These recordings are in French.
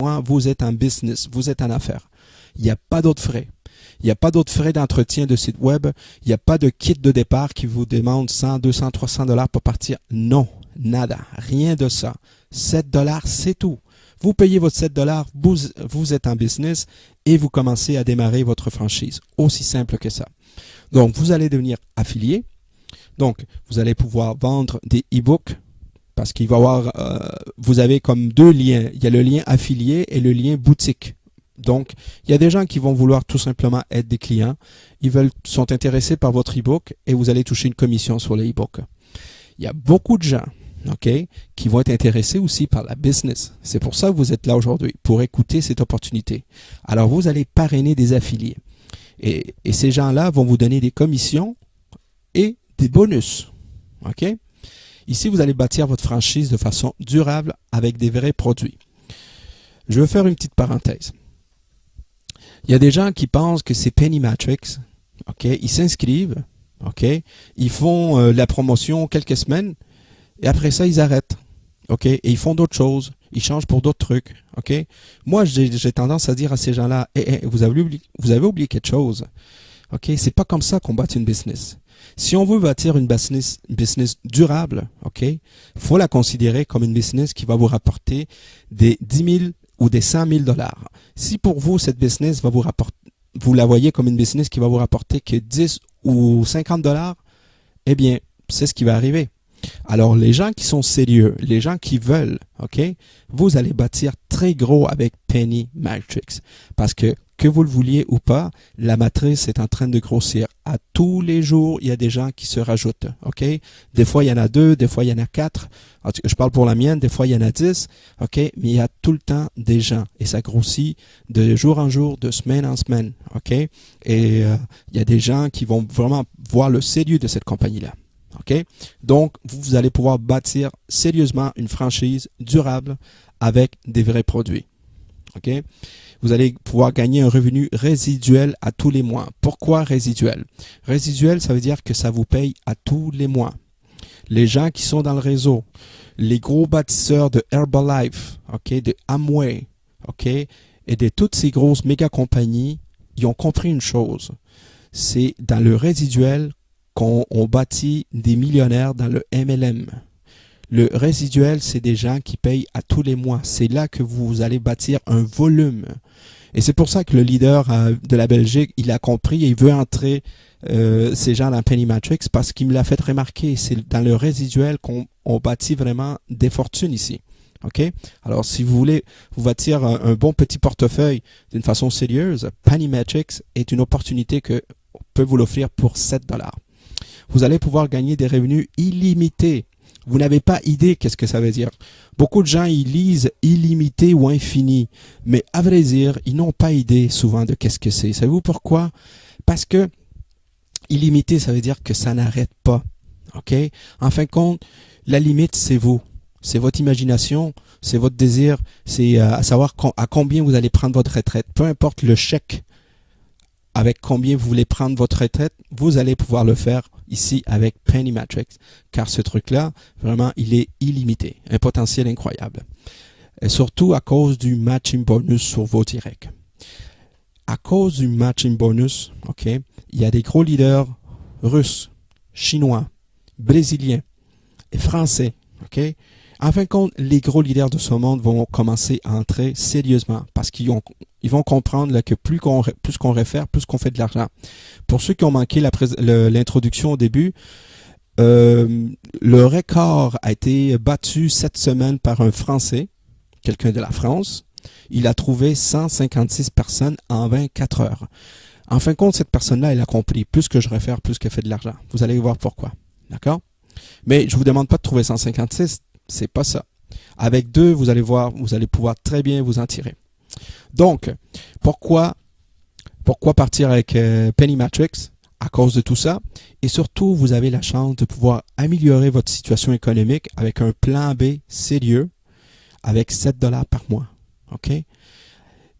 mois, vous êtes en business, vous êtes en affaires. Il n'y a pas d'autres frais. Il n'y a pas d'autres frais d'entretien de site web. Il n'y a pas de kit de départ qui vous demande 100, 200, 300 dollars pour partir. Non, nada, rien de ça. 7 dollars, c'est tout. Vous payez votre 7 dollars, vous êtes en business et vous commencez à démarrer votre franchise. Aussi simple que ça. Donc, vous allez devenir affilié. Donc, vous allez pouvoir vendre des e-books parce qu'il va y avoir, vous avez comme deux liens. Il y a le lien affilié et le lien boutique. Donc, il y a des gens qui vont vouloir tout simplement être des clients. Sont intéressés par votre e-book et vous allez toucher une commission sur les e-books. Il y a beaucoup de gens, OK, qui vont être intéressés aussi par la business. C'est pour ça que vous êtes là aujourd'hui, pour écouter cette opportunité. Alors, vous allez parrainer des affiliés. Et ces gens-là vont vous donner des commissions et des bonus. OK? Ici, vous allez bâtir votre franchise de façon durable avec des vrais produits. Je veux faire une petite parenthèse. Il y a des gens qui pensent que c'est Penny Matrix. OK? Ils s'inscrivent. OK? Ils font la promotion quelques semaines et après ça, ils arrêtent. OK? Et ils font d'autres choses. Ils changent pour d'autres trucs. OK? Moi, j'ai tendance à dire à ces gens-là, vous avez oublié quelque chose. OK? C'est pas comme ça qu'on bâtit une business. Si on veut bâtir une business durable, OK? Faut la considérer comme une business qui va vous rapporter des 10 000 ou des 100 000 dollars. Si pour vous, cette business va vous rapporter, vous la voyez comme une business qui va vous rapporter que 10 ou 50 dollars, eh bien, c'est ce qui va arriver. Alors, les gens qui sont sérieux, les gens qui veulent, OK, vous allez bâtir très gros avec Penny Matrix. Parce que vous le vouliez ou pas, la matrice est en train de grossir. À tous les jours, il y a des gens qui se rajoutent, OK? Des fois, il y en a 2, des fois, il y en a 4. Je parle pour la mienne, des fois, il y en a 10, OK? Mais il y a tout le temps des gens. Et ça grossit de jour en jour, de semaine en semaine, OK? Et il y a des gens qui vont vraiment voir le sérieux de cette compagnie-là. OK? Donc, vous allez pouvoir bâtir sérieusement une franchise durable avec des vrais produits. OK? Vous allez pouvoir gagner un revenu résiduel à tous les mois. Pourquoi résiduel? Résiduel, ça veut dire que ça vous paye à tous les mois. Les gens qui sont dans le réseau, les gros bâtisseurs de Herbalife, OK, de Amway, OK, et de toutes ces grosses méga compagnies, ils ont compris une chose. C'est dans le résiduel qu'on bâtit des millionnaires dans le MLM. Le résiduel, c'est des gens qui payent à tous les mois. C'est là que vous allez bâtir un volume. Et c'est pour ça que le leader de la Belgique, il a compris et il veut entrer ces gens dans Penny Matrix parce qu'il me l'a fait remarquer. C'est dans le résiduel qu'on bâtit vraiment des fortunes ici. OK? Alors, si vous voulez vous bâtir un bon petit portefeuille d'une façon sérieuse, Penny Matrix est une opportunité que peut vous l'offrir pour 7 dollars. Vous allez pouvoir gagner des revenus illimités. Vous n'avez pas idée qu'est-ce que ça veut dire. Beaucoup de gens, ils lisent illimité ou infini. Mais à vrai dire, ils n'ont pas idée souvent de qu'est-ce que c'est. Savez-vous pourquoi? Parce que illimité, ça veut dire que ça n'arrête pas. OK? En fin de compte, la limite, c'est vous. C'est votre imagination, c'est votre désir, c'est à savoir à combien vous allez prendre votre retraite. Peu importe le chèque avec combien vous voulez prendre votre retraite, vous allez pouvoir le faire ici avec Penny Matrix, car ce truc-là, vraiment, il est illimité, un potentiel incroyable. Et surtout à cause du matching bonus sur vos directs. À cause du matching bonus, OK, il y a des gros leaders russes, chinois, brésiliens et français, OK. En fin de compte, les gros leaders de ce monde vont commencer à entrer sérieusement parce qu'ils vont comprendre là, que plus qu'on réfère, plus qu'on fait de l'argent. Pour ceux qui ont manqué l'introduction au début, le record a été battu cette semaine par un Français, quelqu'un de la France. Il a trouvé 156 personnes en 24 heures. En fin de compte, cette personne-là, elle a compris. Plus que je réfère, plus qu'elle fait de l'argent. Vous allez voir pourquoi. D'accord? Mais je vous demande pas de trouver 156. C'est pas ça. Avec 2, vous allez voir, vous allez pouvoir très bien vous en tirer. Donc, pourquoi partir avec Penny Matrix? À cause de tout ça. Et surtout, vous avez la chance de pouvoir améliorer votre situation économique avec un plan B sérieux avec 7 dollars par mois. OK?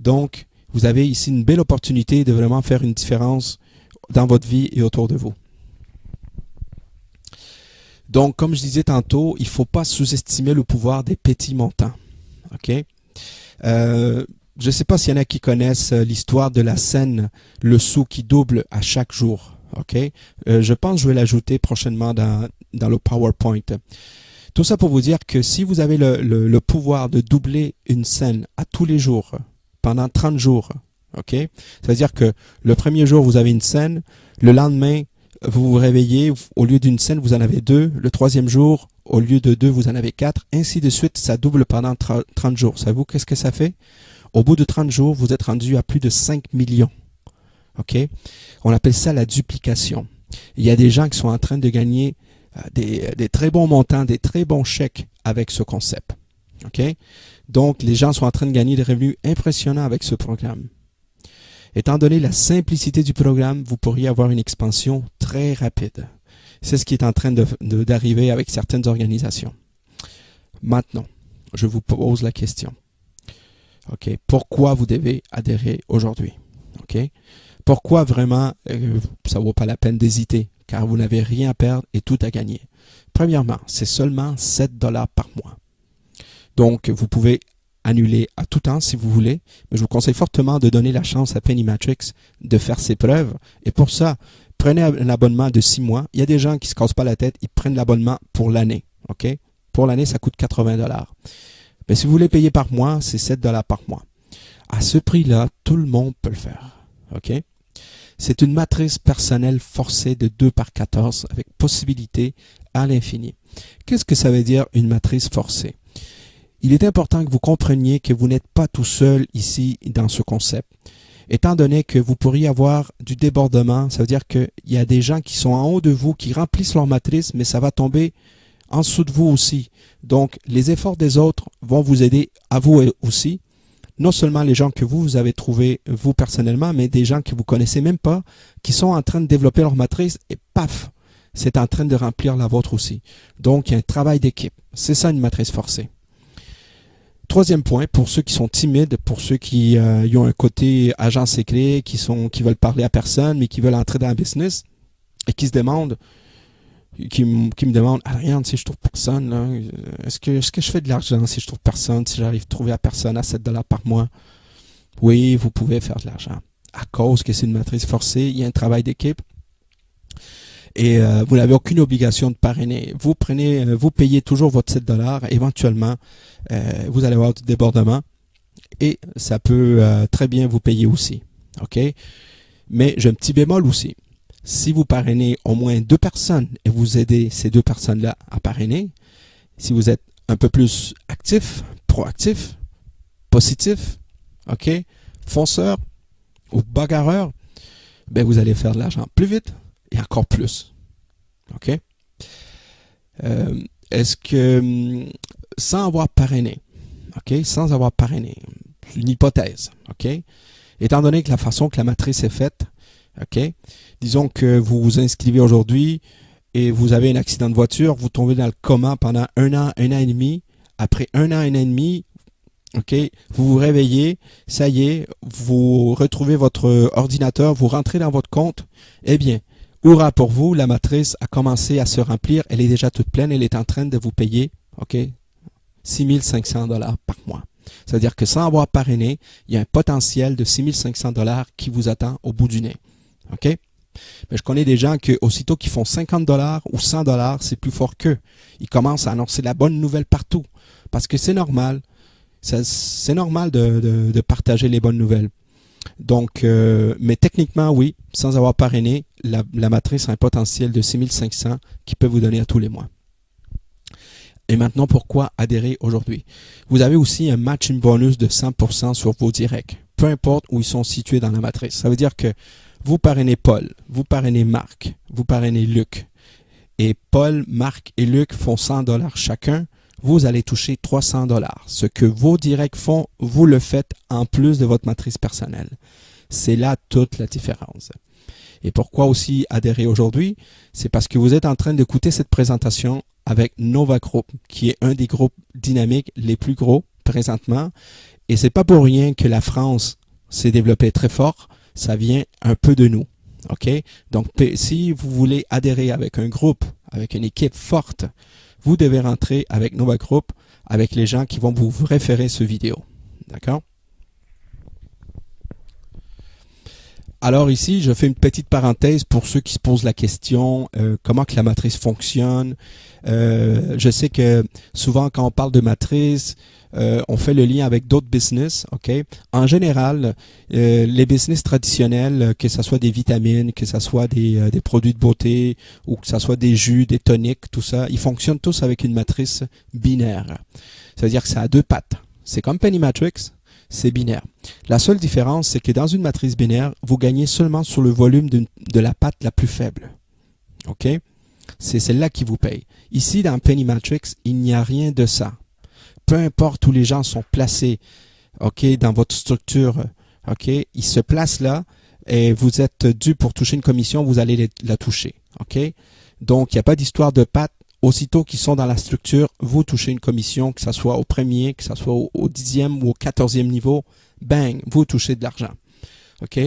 Donc, vous avez ici une belle opportunité de vraiment faire une différence dans votre vie et autour de vous. Donc, comme je disais tantôt, il ne faut pas sous-estimer le pouvoir des petits montants. OK? Je ne sais pas s'il y en a qui connaissent l'histoire de la scène, le sou qui double à chaque jour. Ok, je pense que je vais l'ajouter prochainement dans le PowerPoint. Tout ça pour vous dire que si vous avez le pouvoir de doubler une scène à tous les jours, pendant 30 jours, ok, ça veut dire que le premier jour, vous avez une scène, le lendemain, vous vous réveillez, au lieu d'une scène, vous en avez 2, le troisième jour, au lieu de 2, vous en avez 4, ainsi de suite, ça double pendant 30 jours. Savez-vous qu'est-ce que ça fait? Au bout de 30 jours, vous êtes rendu à plus de 5 millions. OK? On appelle ça la duplication. Il y a des gens qui sont en train de gagner des très bons montants, des très bons chèques avec ce concept. OK? Donc, les gens sont en train de gagner des revenus impressionnants avec ce programme. Étant donné la simplicité du programme, vous pourriez avoir une expansion très rapide. C'est ce qui est en train d'arriver avec certaines organisations. Maintenant, je vous pose la question. OK? Pourquoi vous devez adhérer aujourd'hui? OK? Pourquoi vraiment ça ne vaut pas la peine d'hésiter? Car vous n'avez rien à perdre et tout à gagner. Premièrement, c'est seulement 7 $ par mois. Donc, vous pouvez annuler à tout temps si vous voulez, mais je vous conseille fortement de donner la chance à Pennymatrix de faire ses preuves. Et pour ça, prenez un abonnement de 6 mois. Il y a des gens qui ne se cassent pas la tête, ils prennent l'abonnement pour l'année. OK? Pour l'année, ça coûte 80 $. Mais si vous voulez payer par mois, c'est 7 $ par mois. À ce prix-là, tout le monde peut le faire. OK? C'est une matrice personnelle forcée de 2 par 14 avec possibilité à l'infini. Qu'est-ce que ça veut dire une matrice forcée? Il est important que vous compreniez que vous n'êtes pas tout seul ici dans ce concept. Étant donné que vous pourriez avoir du débordement, ça veut dire qu'il y a des gens qui sont en haut de vous, qui remplissent leur matrice, mais ça va tomber en dessous de vous aussi. Donc, les efforts des autres vont vous aider à vous aussi. Non seulement les gens que vous avez trouvés, vous personnellement, mais des gens que vous connaissez même pas, qui sont en train de développer leur matrice et paf, c'est en train de remplir la vôtre aussi. Donc, il y a un travail d'équipe. C'est ça une matrice forcée. Troisième point, pour ceux qui sont timides, pour ceux qui ont un côté agent secret, qui veulent parler à personne, mais qui veulent entrer dans le business et qui se demandent, qui me demandent, Ariane, si je trouve personne, là, est-ce que je fais de l'argent si je trouve personne, si j'arrive à trouver à personne à 7 $ par mois? Oui, vous pouvez faire de l'argent. À cause que c'est une matrice forcée, il y a un travail d'équipe. Et vous n'avez aucune obligation de parrainer. Vous payez toujours votre 7 $. Éventuellement, vous allez avoir du débordement et ça peut très bien vous payer aussi. OK? Mais j'ai un petit bémol aussi. Si vous parrainez au moins 2 personnes et vous aidez ces 2 personnes-là à parrainer, si vous êtes un peu plus actif, proactif, positif, OK, fonceur ou bagarreur, ben vous allez faire de l'argent plus vite et encore plus. OK? Est-ce que sans avoir parrainé, OK, sans avoir parrainé, une hypothèse, OK, étant donné que la façon que la matrice est faite, OK, disons que vous vous inscrivez aujourd'hui et vous avez un accident de voiture, vous tombez dans le coma pendant un an et demi. Après un an et demi, OK, vous vous réveillez, ça y est, vous retrouvez votre ordinateur, vous rentrez dans votre compte. Eh bien, hurrah pour vous, la matrice a commencé à se remplir, elle est déjà toute pleine, elle est en train de vous payer, OK, 6 500 $ par mois. C'est-à-dire que sans avoir parrainé, il y a un potentiel de 6 500 $ qui vous attend au bout du nez. OK? Mais je connais des gens que aussitôt qu'ils font 50 $ ou 100 $, c'est plus fort qu'eux. Ils commencent à annoncer la bonne nouvelle partout. Parce que c'est normal. C'est normal de partager les bonnes nouvelles. Donc, mais techniquement, oui, sans avoir parrainé, la matrice a un potentiel de 6 500 qui peut vous donner à tous les mois. Et maintenant, pourquoi adhérer aujourd'hui? Vous avez aussi un matching bonus de 100% sur vos directs, peu importe où ils sont situés dans la matrice. Ça veut dire que vous parrainez Paul, vous parrainez Marc, vous parrainez Luc. Et Paul, Marc et Luc font 100 $ chacun. Vous allez toucher 300 $. Ce que vos directs font, vous le faites en plus de votre matrice personnelle. C'est là toute la différence. Et pourquoi aussi adhérer aujourd'hui? C'est parce que vous êtes en train d'écouter cette présentation avec Nova Group, qui est un des groupes dynamiques les plus gros présentement. Et c'est pas pour rien que la France s'est développée très fort. Ça vient un peu de nous. OK? Donc, si vous voulez adhérer avec un groupe, avec une équipe forte, vous devez rentrer avec Nova Group, avec les gens qui vont vous référer ce vidéo. D'accord? Alors ici, je fais une petite parenthèse pour ceux qui se posent la question comment que la matrice fonctionne. Je sais que souvent quand on parle de matrice, on fait le lien avec d'autres business. Ok. En général, les business traditionnels, que ce soit des vitamines, que ce soit des produits de beauté ou que ce soit des jus, des toniques, tout ça, ils fonctionnent tous avec une matrice binaire. C'est-à-dire que ça a deux pattes. C'est comme Penny Matrix. C'est binaire. La seule différence, c'est que dans une matrice binaire, vous gagnez seulement sur le volume de la patte la plus faible. OK? C'est celle-là qui vous paye. Ici, dans Penny Matrix, il n'y a rien de ça. Peu importe où les gens sont placés, OK, dans votre structure, OK, ils se placent là et vous êtes dû pour toucher une commission, vous allez la toucher. OK? Donc, il n'y a pas d'histoire de patte. Aussitôt qu'ils sont dans la structure, vous touchez une commission, que ce soit au premier, que ce soit au 10e ou au 14e niveau, bang, vous touchez de l'argent. OK?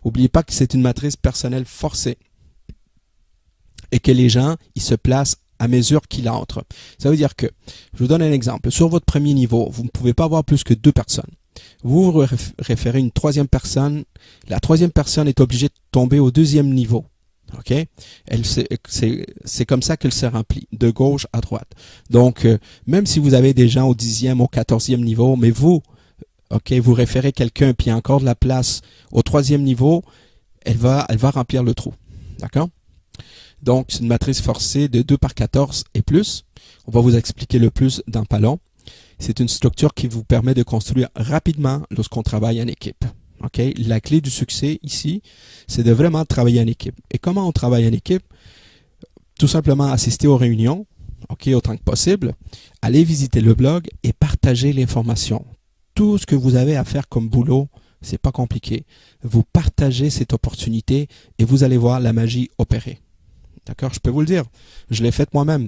N'oubliez pas que c'est une matrice personnelle forcée et que les gens, ils se placent à mesure qu'ils entrent. Ça veut dire que, je vous donne un exemple. Sur votre premier niveau, vous ne pouvez pas avoir plus que 2 personnes. Vous référez une troisième personne. La troisième personne est obligée de tomber au 2e niveau. OK? C'est comme ça qu'elle se remplit, de gauche à droite. Donc, même si vous avez des gens au 10e, au 14e niveau, mais vous, OK, vous référez quelqu'un, puis il y a encore de la place au 3e niveau, elle va remplir le trou. D'accord? Donc, c'est une matrice forcée de 2 par 14 et plus. On va vous expliquer le plus dans pas long. C'est une structure qui vous permet de construire rapidement lorsqu'on travaille en équipe. Okay? La clé du succès ici, c'est de vraiment travailler en équipe. Et comment on travaille en équipe? Tout simplement assister aux réunions, okay, autant que possible, aller visiter le blog et partager l'information. Tout ce que vous avez à faire comme boulot, c'est pas compliqué. Vous partagez cette opportunité et vous allez voir la magie opérer. D'accord? Je peux vous le dire. Je l'ai fait moi-même.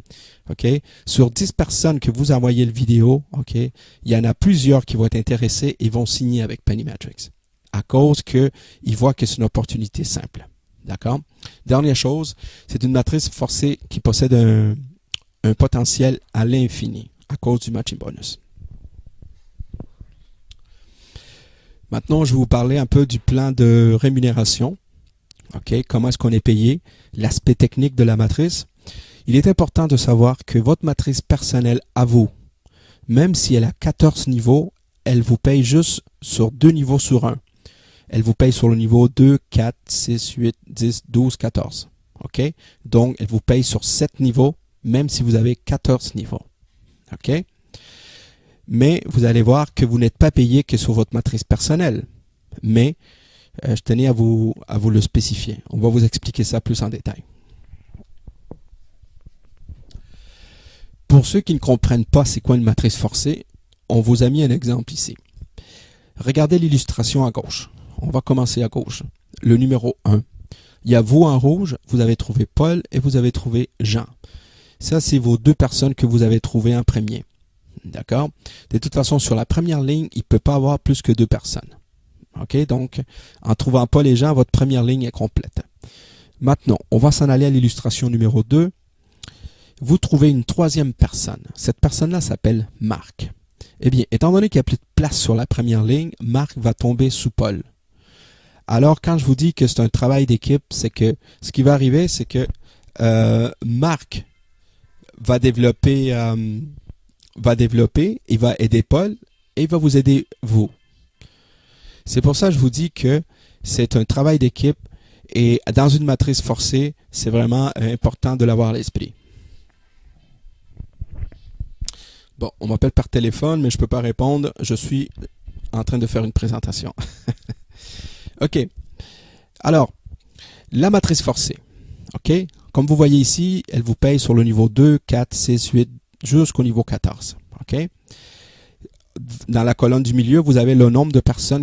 OK? Sur 10 personnes que vous envoyez le vidéo, OK, il y en a plusieurs qui vont être intéressés et vont signer avec Penny Matrix. À cause qu'ils voient que c'est une opportunité simple. D'accord? Dernière chose, c'est une matrice forcée qui possède un potentiel à l'infini à cause du matching bonus. Maintenant, je vais vous parler un peu du plan de rémunération. OK? Comment est-ce qu'on est payé? L'aspect technique de la matrice. Il est important de savoir que votre matrice personnelle à vous, même si elle a 14 niveaux, elle vous paye juste sur 2 niveaux sur 1. Elle vous paye sur le niveau 2, 4, 6, 8, 10, 12, 14. OK? Donc, elle vous paye sur 7 niveaux, même si vous avez 14 niveaux. OK? Mais vous allez voir que vous n'êtes pas payé que sur votre matrice personnelle. Mais, je tenais à vous le spécifier. On va vous expliquer ça plus en détail. Pour ceux qui ne comprennent pas c'est quoi une matrice forcée, on vous a mis un exemple ici. Regardez l'illustration à gauche. On va commencer à gauche. Le numéro 1. Il y a vous en rouge, vous avez trouvé Paul et vous avez trouvé Jean. Ça, c'est vos 2 personnes que vous avez trouvées en premier. D'accord? De toute façon, sur la première ligne, il ne peut pas avoir plus que 2 personnes. OK? Donc, en trouvant Paul et Jean, votre première ligne est complète. Maintenant, on va s'en aller à l'illustration numéro 2. Vous trouvez une 3e personne. Cette personne-là s'appelle Marc. Eh bien, étant donné qu'il n'y a plus de place sur la première ligne, Marc va tomber sous Paul. Alors, quand je vous dis que c'est un travail d'équipe, c'est que ce qui va arriver, c'est que Marc va développer, il va aider Paul et il va vous aider vous. C'est pour ça que je vous dis que c'est un travail d'équipe et dans une matrice forcée, c'est vraiment important de l'avoir à l'esprit. Bon, on m'appelle par téléphone, mais je ne peux pas répondre. Je suis en train de faire une présentation. OK. Alors, la matrice forcée. OK. Comme vous voyez ici, elle vous paye sur le niveau 2, 4, 6, 8, jusqu'au niveau 14. OK. Dans la colonne du milieu, vous avez le nombre de personnes